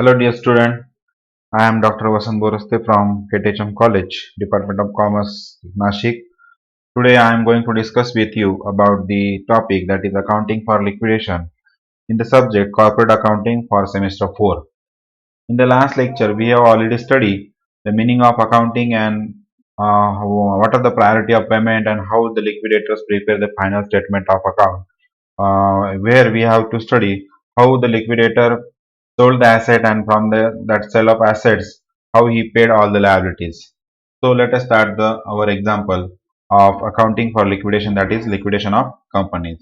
Hello, dear student. I am Dr. Vasant Boraste from KTHM College, Department of Commerce, Nashik. Today, I am going to discuss with you about the topic that is accounting for liquidation in the subject corporate accounting for semester 4. In the last lecture, we have already studied the meaning of accounting and what are the priority of payment and how the liquidators prepare the final statement of account. Where we have to study how the liquidator sold the asset and from that sale of assets how he paid all the liabilities. So let us start our example of accounting for liquidation, that is liquidation of companies.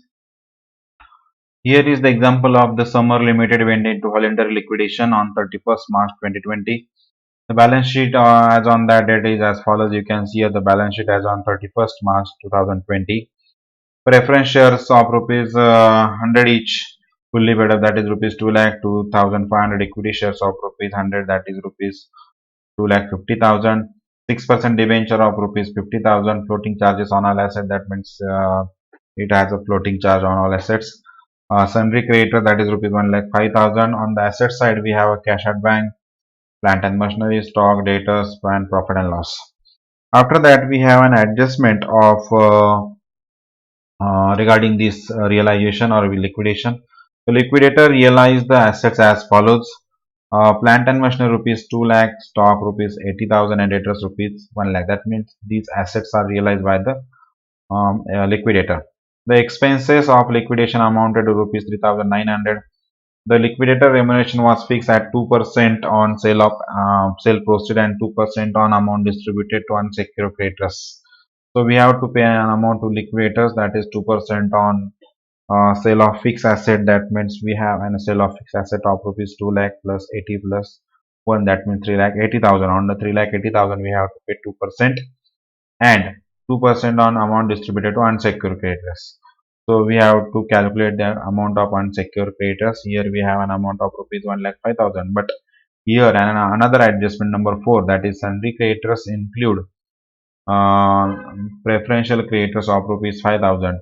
Here is the example of the Summer Limited went into voluntary liquidation on 31st March 2020. The balance sheet as on that date is as follows. You can see here the balance sheet as on 31st March 2020. Preference shares of rupees 100 each fully paid up, that is rupees 2 lakh 2,500. Equity shares of rupees 100, that is rupees 2 lakh 50,000. 6% debenture of rupees 50,000. Floating charges on all assets, that means it has a floating charge on all assets. Sundry creditor, that is rupees 1 lakh 5,000. On the asset side we have a cash at bank, plant and machinery, stock, debtors, and profit and loss. After that we have an adjustment of regarding this realization or liquidation. The liquidator realized the assets as follows. Plant and machinery rupees 2 lakh, stock rupees 80,000 and debtors rupees 1 lakh. That means these assets are realized by the liquidator. The expenses of liquidation amounted to rupees 3,900. The liquidator remuneration was fixed at 2% on sale of sale proceed and 2% on amount distributed to unsecured creditors. So we have to pay an amount to liquidators, that is 2% on sale of fixed asset. That means we have an sale of fixed asset of rupees 2 lakh plus 80 plus 1, that means 3 lakh 80,000. On the 3 lakh 80,000 we have to pay 2% and 2% on amount distributed to unsecured creditors. So we have to calculate the amount of unsecured creditors. Here we have an amount of rupees 1 lakh 5,000. But here another adjustment number 4, that is sundry creditors include uh, preferential creditors of rupees 5,000.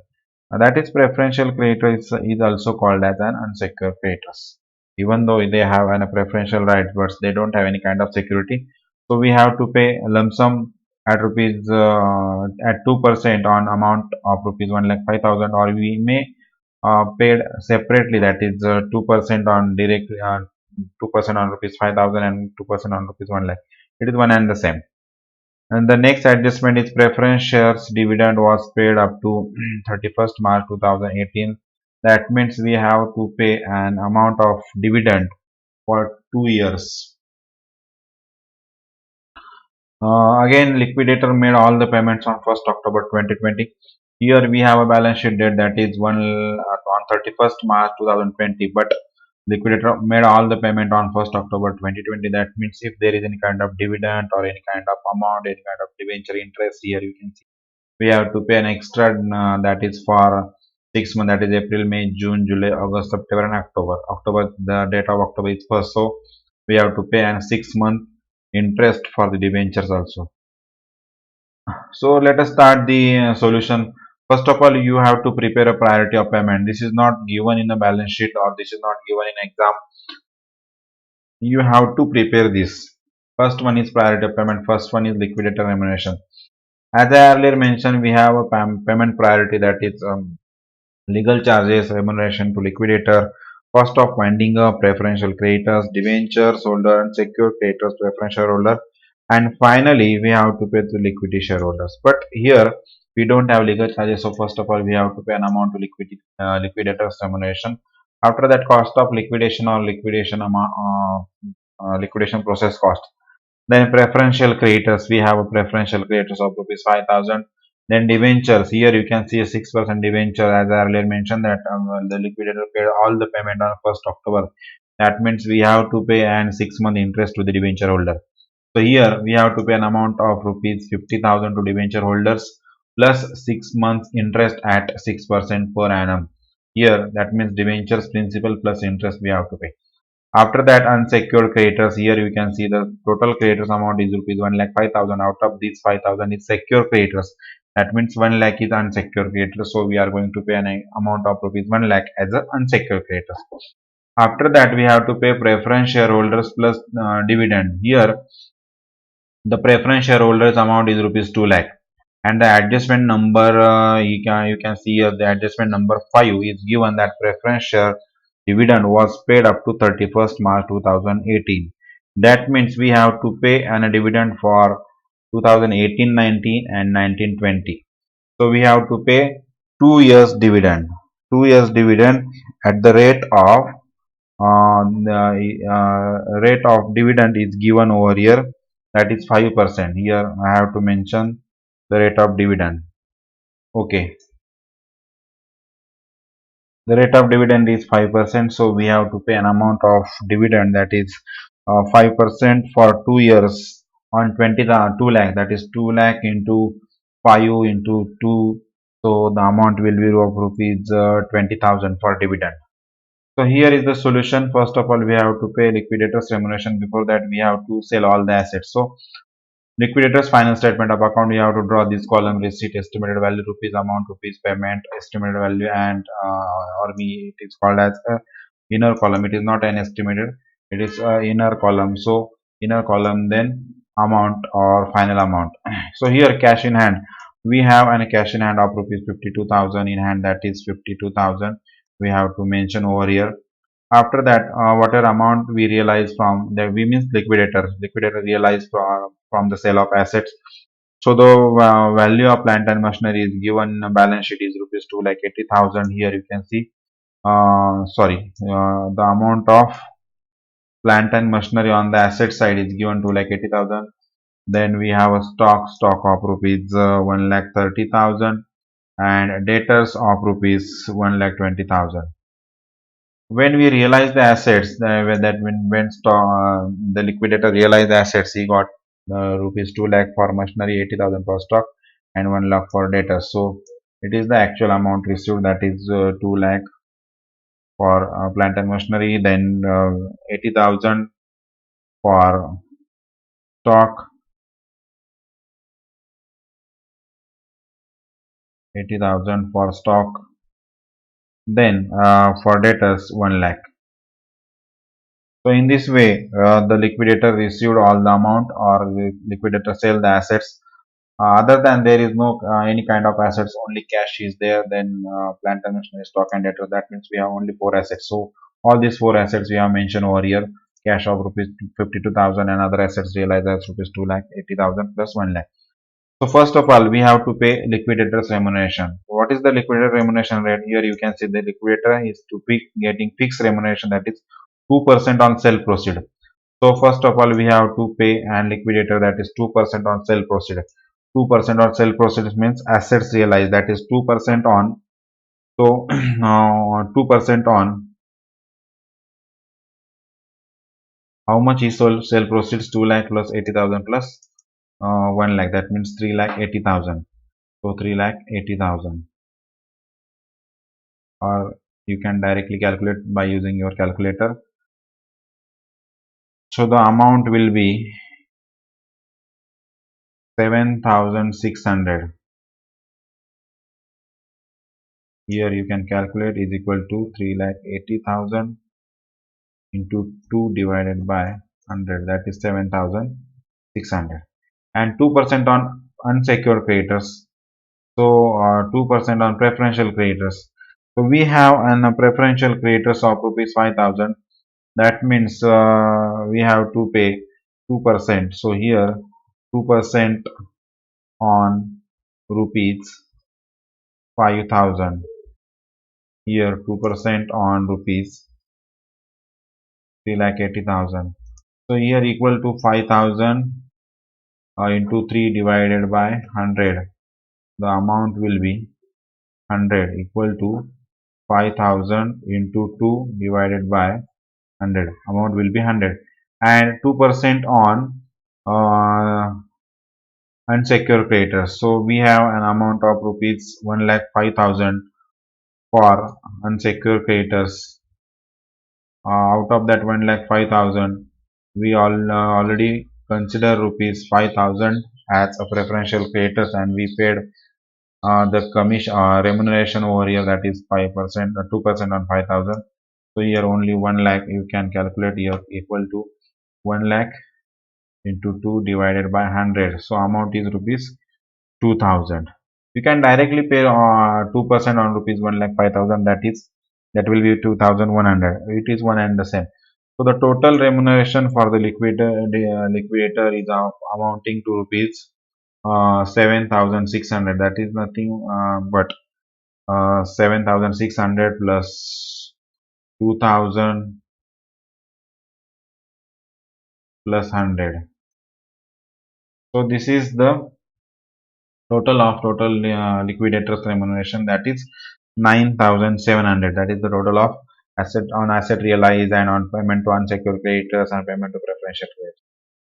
That is preferential creditors is also called as an unsecured creditors. Even though they have a preferential right, but they don't have any kind of security. So we have to pay a lump sum at rupees at 2% on amount of rupees 1 lakh 5,000, or we may paid separately, that is 2% on direct 2% on rupees 5,000 and 2% on rupees 1 lakh. It is one and the same. And the next adjustment is preference shares dividend was paid up to 31st March 2018. That means we have to pay an amount of dividend for 2 years. Again, liquidator made all the payments on 1st October 2020. Here we have a balance sheet date, that is on 31st March 2020, but liquidator made all the payment on 1st October 2020. That means if there is any kind of dividend or any kind of amount, any kind of debenture interest, here you can see we have to pay an extra that is for 6 months, that is April, May, June, July, August, September and October. The date of October is first, so we have to pay an 6 month interest for the debentures also. So let us start the solution. First of all, you have to prepare a priority of payment. This is not given in a balance sheet or this is not given in exam. You have to prepare this. First one is priority of payment. First one is liquidator remuneration. As I earlier mentioned, we have a payment priority, that is legal charges, remuneration to liquidator, cost of winding up, preferential creditors, debentures holder, and secured creditors, preferential shareholder, and finally we have to pay to liquidity shareholders. But here we don't have legal charges, so first of all we have to pay an amount to liquidators remuneration. After that, cost of liquidation or liquidation amount, liquidation process cost. Then preferential creditors, we have a preferential creditors of rupees 5,000. Then debentures, here you can see a 6% debenture, as I earlier mentioned that the liquidator paid all the payment on 1st October. That means we have to pay an 6 month interest to the debenture holder. So here we have to pay an amount of rupees 50,000 to debenture holders plus 6 months interest at 6% per annum. Here that means debentures principal plus interest we have to pay. After that, unsecured creditors, here you can see the total creditors amount is rupees 1 lakh 5,000. Out of these 5,000 is secure creditors. That means 1 lakh is unsecured creditors. So we are going to pay an amount of rupees 1 lakh as an unsecured creditors. After that, we have to pay preference shareholders plus dividend. Here, the preference shareholders amount is rupees 2 lakh, and the adjustment number, you can see here the adjustment number 5 is given that preference share dividend was paid up to 31st March 2018. That means we have to pay a dividend for 2018-19 and 19-20. So we have to pay 2 years dividend. 2 years dividend at the rate of dividend is given over here, that is 5%. Here I have to mention the rate of dividend. Okay, the rate of dividend is 5%, so we have to pay an amount of dividend that is 5% for 2 years on 2 lakh, that is 2 lakh into 5 into 2, so the amount will be of rupees 20,000 for dividend. So here is the solution. First of all, we have to pay liquidators remuneration. Before that, we have to sell all the assets. So liquidators final statement of account, we have to draw this column: receipt, estimated value, rupees amount, rupees payment, estimated value, and or it is called as a inner column. It is not an estimated, it is a inner column. So inner column, then amount or final amount. So here cash in hand, we have a cash in hand of rupees 52,000 in hand, that is 52,000 we have to mention over here. After that, whatever amount we realize from the, we means liquidator realize from the sale of assets. So the value of plant and machinery is given in a balance sheet is rupees 2 lakh 80,000. Here you can see, the amount of plant and machinery on the asset side is given 2 lakh 80,000. Then we have a stock of rupees 1 lakh 30,000 and debtors of rupees 1 lakh 20,000. When we realize the assets, the liquidator realized the assets, he got rupees 2 lakh for machinery, 80,000 for stock, and 1 lakh for debtors. So it is the actual amount received, that is 2 lakh for plant and machinery, then 80,000 for stock, 80,000 for stock, then for debtors 1 lakh. So in this way, the liquidator received all the amount, or the liquidator sell the assets. Other than there is no any kind of assets, only cash is there, then plant and machinery, stock and debtor. That means we have only 4 assets. So all these 4 assets we have mentioned over here: cash of rupees 52,000 and other assets realized as rupees 2 lakh 80,000 plus 1 lakh. So first of all, we have to pay liquidators remuneration. What is the liquidator remuneration rate? Here you can see the liquidator is to be getting fixed remuneration, that is 2% on sale proceed. So first of all, we have to pay and liquidator, that is 2% on sale proceed. 2% on sale proceeds means assets realized, that is 2% on. So 2% on how much is sold sale proceeds? 2 lakh plus 80,000 plus 1 lakh, that means 3 lakh 80,000. So 3 lakh 80,000, or you can directly calculate by using your calculator. So the amount will be 7,600. Here you can calculate is equal to 3 lakh 80,000 into 2 divided by 100, that is 7,600, and 2% on unsecured creditors. So 2% on preferential creditors. So we have an preferential creditors of rupees 5,000. That means we have to pay 2%. So here 2% on rupees 5,000. Here 2% on rupees 3 lakh 80,000. So here equal to 5,000 into 3 divided by 100. The amount will be 100 equal to 5,000 into 2 divided by 100. Amount will be 100, and 2% on unsecured creditors. So we have an amount of rupees 1 lakh 5,000 for unsecured creditors. Out of that 1 lakh 5,000, we already consider rupees 5,000 as a preferential creditors, and we paid the commission remuneration over here, that is 5%, 2% on 5,000. So here only 1 lakh you can calculate here equal to 1 lakh into 2 divided by 100. So amount is rupees 2000. You can directly pay 2% on rupees 1 lakh 5000, that will be 2100. It is one and the same. So the total remuneration for the liquidator is amounting to rupees 7600. That is nothing but 7600 plus 2000 plus 100. So this is the total liquidators remuneration, that is 9700. That is the total of asset realized and on payment to unsecured creditors and payment to preferential creditors.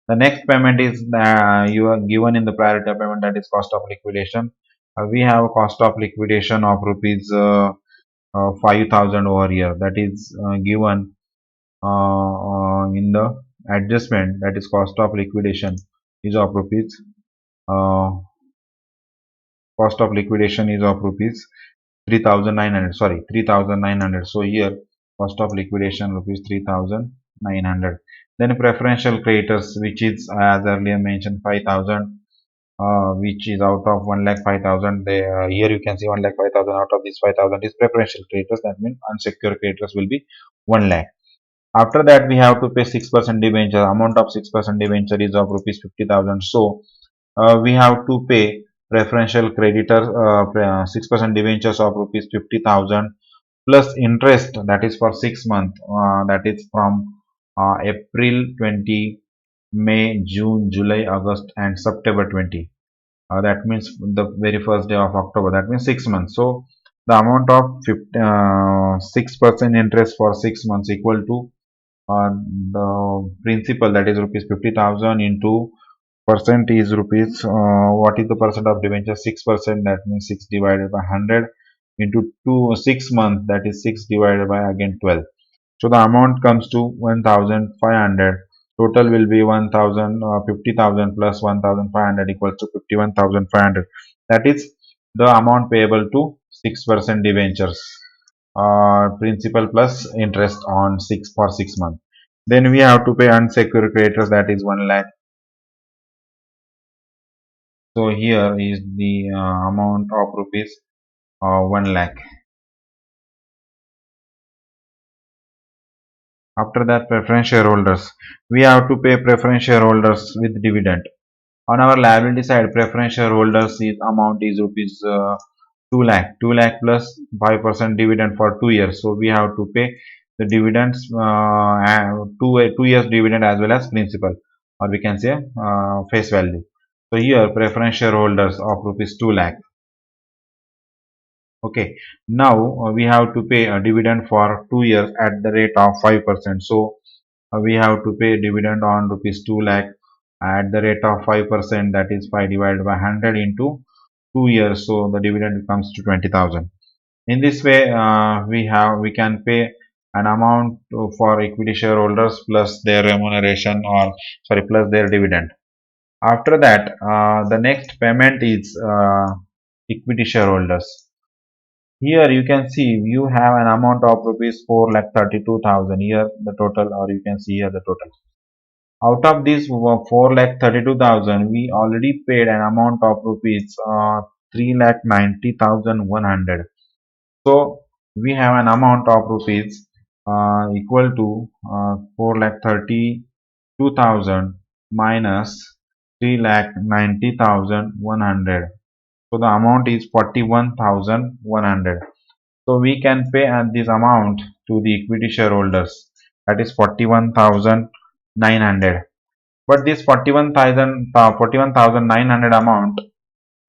The next payment is you are given in the priority of payment, that is cost of liquidation. We have a cost of liquidation of rupees 5000 over here, that is given in the adjustment, that is cost of liquidation is of rupees uh, cost of liquidation is of rupees 3900, sorry 3900. So here cost of liquidation rupees 3900. Then preferential creditors, which is as earlier mentioned 5000, which is out of 1 lakh 5000. They here you can see 1 lakh 5000, out of this 5000 is preferential creditors, that means unsecured creditors will be 1 lakh. After that we have to pay 6% debenture. Amount of 6% debenture is of rupees 50,000. So we have to pay preferential creditor 6% debentures of rupees 50,000 plus interest, that is for 6 months, that is from April 20, May, June, July, August and September 20. That means the very first day of October, that means 6 months. So the amount of 6% interest for 6 months equal to the principal, that is rupees 50,000 into percent is rupees, what is the percent of debenture? 6%, that means 6 divided by 100 into 6 months, that is 6 divided by again 12. So the amount comes to 1500. Total will be 1000, 50,000 plus 1500 equals to 51,500. That is the amount payable to 6% debentures, principal plus interest on 6 for 6 months. Then we have to pay unsecured creditors, that is 1 lakh. So here is the amount of rupees 1 lakh. After that, preference shareholders. We have to pay preference shareholders with dividend. On our liability side, preference shareholders is amount is rupees 2 lakh. 2 lakh plus 5% dividend for 2 years. So we have to pay the dividends, 2 years dividend as well as principal, or we can say face value. So here preference shareholders of rupees 2 lakh. Okay, now we have to pay a dividend for 2 years at the rate of 5%. So we have to pay dividend on rupees 2 lakh at the rate of 5%, that is 5 divided by 100 into 2 years. So the dividend comes to 20,000. In this way, we can pay an amount for equity shareholders plus their remuneration, or sorry, plus their dividend. After that, the next payment is equity shareholders. Here you can see you have an amount of rupees 4,32,000. Here the total, or you can see here the total. Out of this 4,32,000, we already paid an amount of rupees 3,90,100. So we have an amount of rupees equal to 4,32,000 minus 3,90,100. So the amount is 41,100. So we can pay this amount to the equity shareholders, that is 41,900. But this 41,900 amount,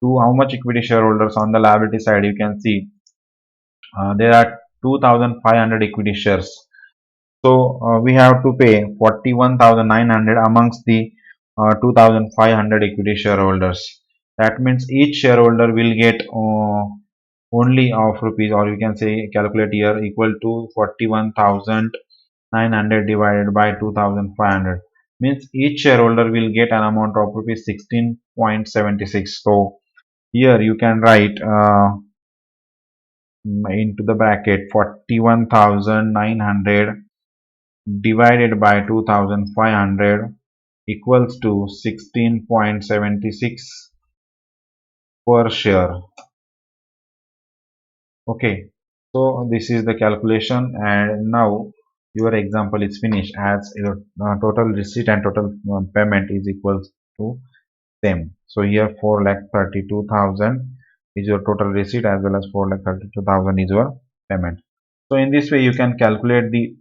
to how much equity shareholders? On the liability side you can see there are 2,500 equity shares. So we have to pay 41,900 amongst the 2,500 equity shareholders. That means each shareholder will get only of rupees, or you can say calculate here, equal to 41,900 divided by 2,500, means each shareholder will get an amount of rupees 16.76. So here you can write into the bracket 41,900 divided by 2,500 equals to 16.76 per share. Okay, so this is the calculation, and now your example is finished as your total receipt and total payment is equals to same. So here 4,32,000 is your total receipt as well as 4,32,000 is your payment. So in this way you can calculate the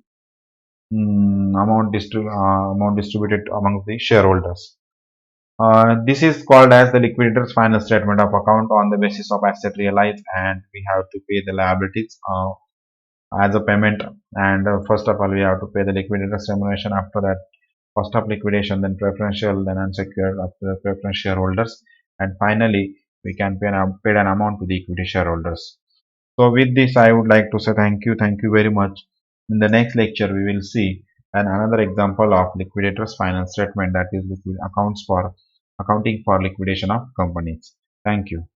amount distributed among the shareholders. This is called as the liquidator's final statement of account on the basis of asset realized, and we have to pay the liabilities as a payment. And first of all, we have to pay the liquidator's remuneration. After that, cost of liquidation, then preferential, then unsecured after the preference shareholders, and finally we can pay an amount to the equity shareholders. So with this, I would like to say thank you very much. In the next lecture, we will see another example of liquidator's final statement, that is liquid accounts for accounting for liquidation of companies. Thank you.